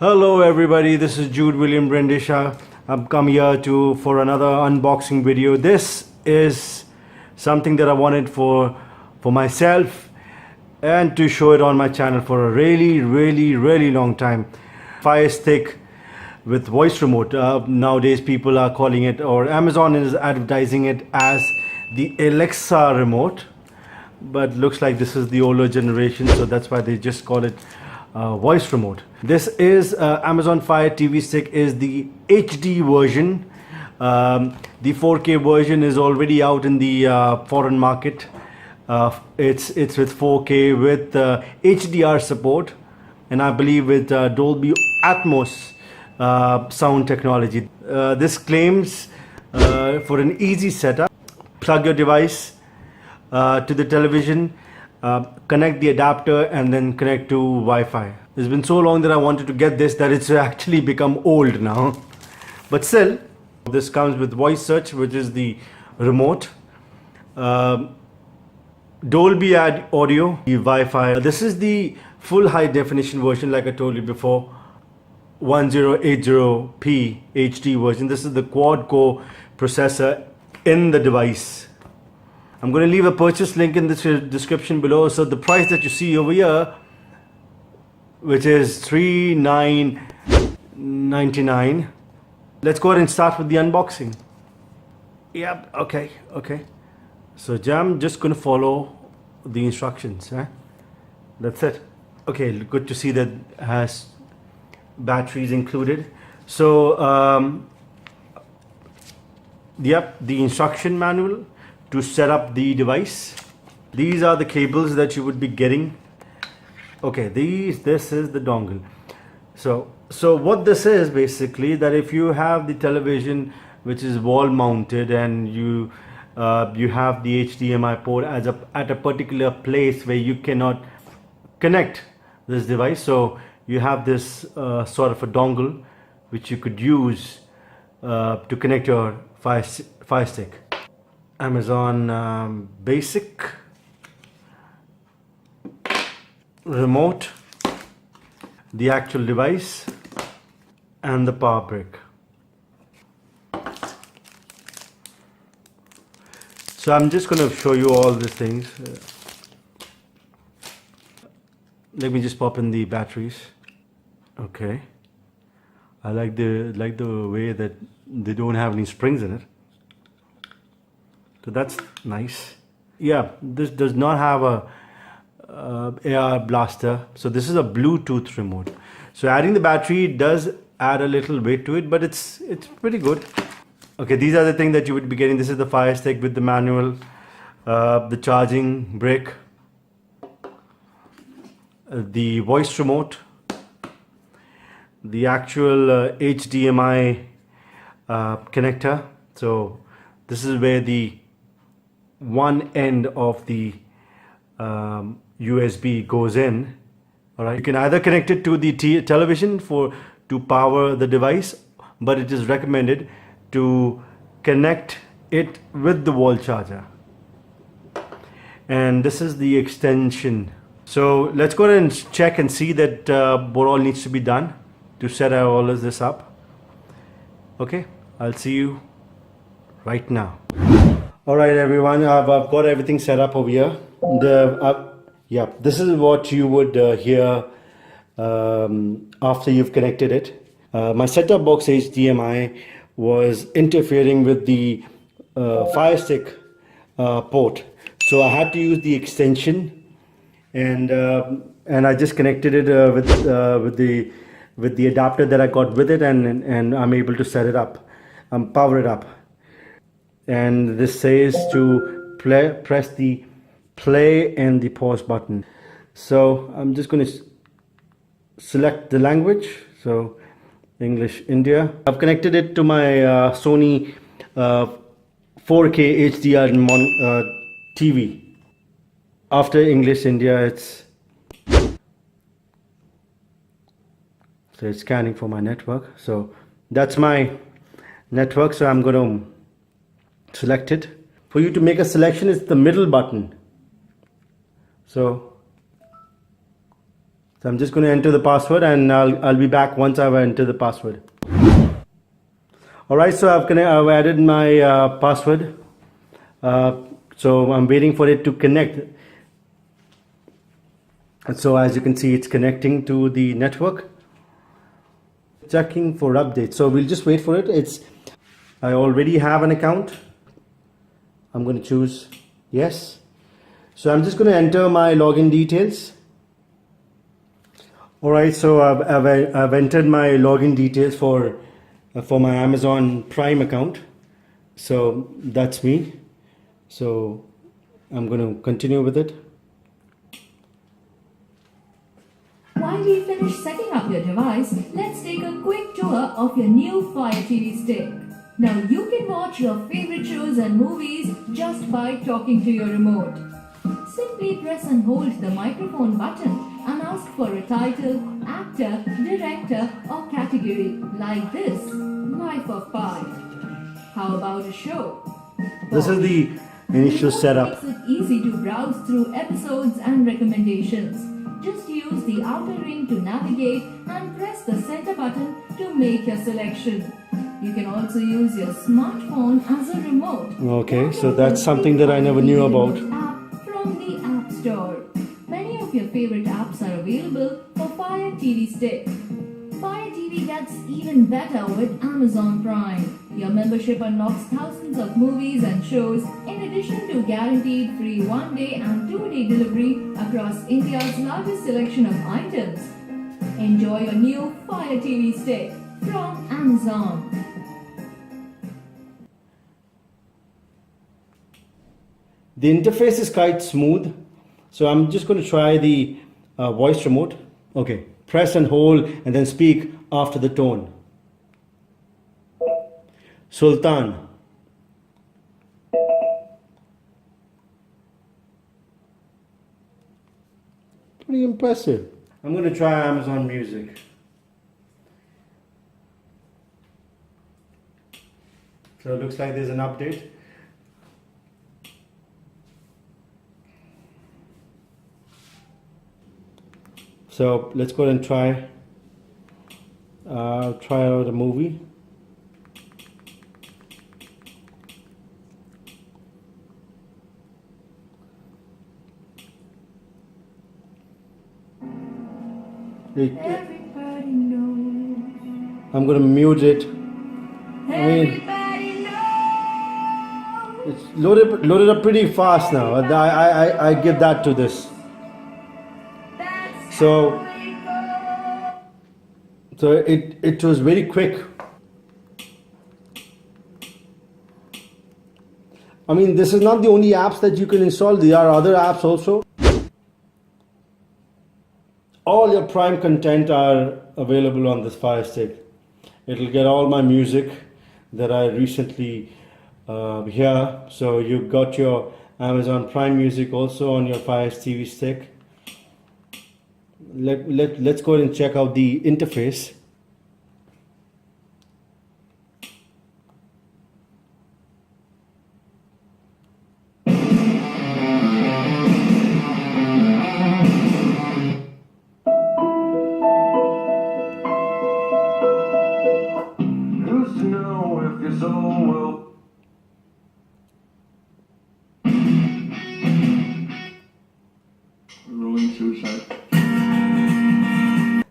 Hello everybody, this is Jude William Brendisha. I've come here for another unboxing video. This is something that I wanted for myself and to show it on my channel for a really long time. Fire Stick with voice remote. Nowadays people are calling it, or Amazon is advertising it as the Alexa remote, but looks like this is the older generation, so that's why they just call it voice remote. This is Amazon Fire TV Stick is the HD version. The 4K version is already out in the foreign market. It's with 4K with HDR support, and I believe with Dolby Atmos sound technology. This claims for an easy setup. Plug your device to the television, connect the adapter, and then connect to Wi-Fi. It's been so long that I wanted to get this that it's actually become old now. But still, this comes with voice search, which is the remote. Dolby audio, the Wi-Fi. This is the full high definition version, like I told you before. 1080p HD version. This is the quad core processor in the device. I'm going to leave a purchase link in the description below. So the price that you see over here, which is $39.99. Let's go ahead and start with the unboxing. Yep, okay. So I'm just going to follow the instructions. That's it. Okay, good to see that it has batteries included. So yep, the instruction manual to set up the device. These are the cables that you would be getting. Okay, this is the dongle. So what this is basically, that if you have the television which is wall mounted and you have the HDMI port at a particular place where you cannot connect this device, so you have this sort of a dongle which you could use to connect your Fire Stick. Amazon basic remote, the actual device, and the power brick. So I'm just going to show you all these things. Let me just pop in the batteries. Okay, I like the way that they don't have any springs in it. So that's nice. Yeah, this does not have a AR blaster. So this is a Bluetooth remote. So adding the battery does add a little weight to it, but it's pretty good. Okay, these are the things that you would be getting. This is the Fire Stick with the manual, the charging brick, the voice remote, the actual HDMI connector. So this is where the one end of the USB goes in. All right, you can either connect it to the television to power the device, but it is recommended to connect it with the wall charger. And this is the extension. So let's go ahead and check and see that what all needs to be done to set all of this up. Okay, I'll see you right now. All right, everyone, I've got everything set up over here. Yeah, this is what you would hear after you've connected it. My set-top box HDMI was interfering with the Fire Stick port, so I had to use the extension, and I just connected it with the adapter that I got with it, and I'm able to set it up, power it up. And this says to press the play and the pause button. So I'm just going to select the language, so English India. I've connected it to my Sony 4K HDR TV. After English India, it's scanning for my network. So that's my network, so I'm going to select it. For you to make a selection, it's the middle button. So So I'm just going to enter the password, and I'll be back once I've entered the password. Alright, so I've added my password. So I'm waiting for it to connect. And so as you can see, it's connecting to the network. Checking for updates. So we'll just wait for it. I already have an account. I'm going to choose yes. So I'm just going to enter my login details. Alright, so I've entered my login details for my Amazon Prime account. So that's me. So I'm going to continue with it. While you finish setting up your device, let's take a quick tour of your new Fire TV stick. Now you can watch your favorite shows and movies just by talking to your remote. Simply press and hold the microphone button and ask for a title, actor, director or category like this, Life of Pi. How about a show? This is the initial setup. Makes it easy to browse through episodes and recommendations. Just use the outer ring to navigate and press the center button to make your selection. You can also use your smartphone as a remote. Okay, so that's something that I never knew about. App from the App Store. Many of your favorite apps are available for Fire TV Stick. Fire TV gets even better with Amazon Prime. Your membership unlocks thousands of movies and shows in addition to guaranteed free 1-day and 2-day delivery across India's largest selection of items. Enjoy your new Fire TV Stick from Amazon. The interface is quite smooth. So I'm just going to try the voice remote. Okay, press and hold and then speak after the tone. Sultan. Pretty impressive. I'm going to try Amazon Music. So it looks like there's an update. So let's go ahead and try out a movie. Everybody knows. I'm going to mute it. Everybody knows. It's loaded up pretty fast now. I give that to this. So it was very quick. I mean, this is not the only apps that you can install. There are other apps also. All your Prime content are available on this Fire Stick. It'll get all my music that I recently hear. So you've got your Amazon Prime music also on your Fire TV Stick. Let's go ahead and check out the interface.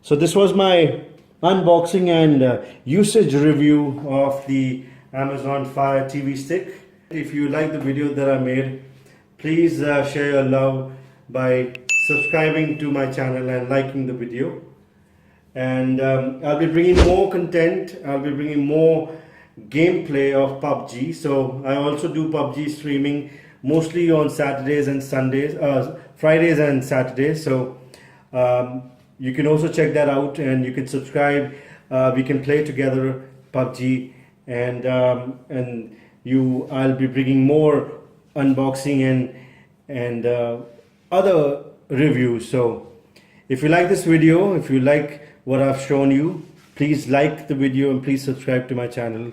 So this was my unboxing and usage review of the Amazon Fire TV Stick. If you like the video that I made, please share your love by subscribing to my channel and liking the video. And I'll be bringing more content. I'll be bringing more gameplay of PUBG. So I also do PUBG streaming mostly on Saturdays and Sundays, Fridays and Saturdays. So you can also check that out and you can subscribe. We can play together PUBG, and I'll be bringing more unboxing and other reviews. So if you like this video, if you like what I've shown you, please like the video and please subscribe to my channel.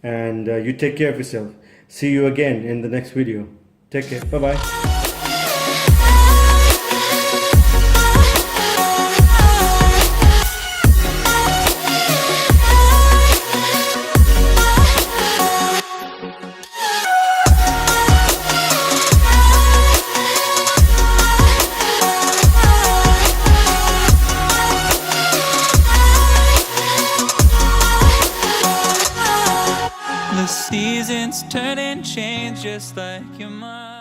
And you take care of yourself. See you again in the next video. Take care. Bye bye. distance, turning chains just like your mind.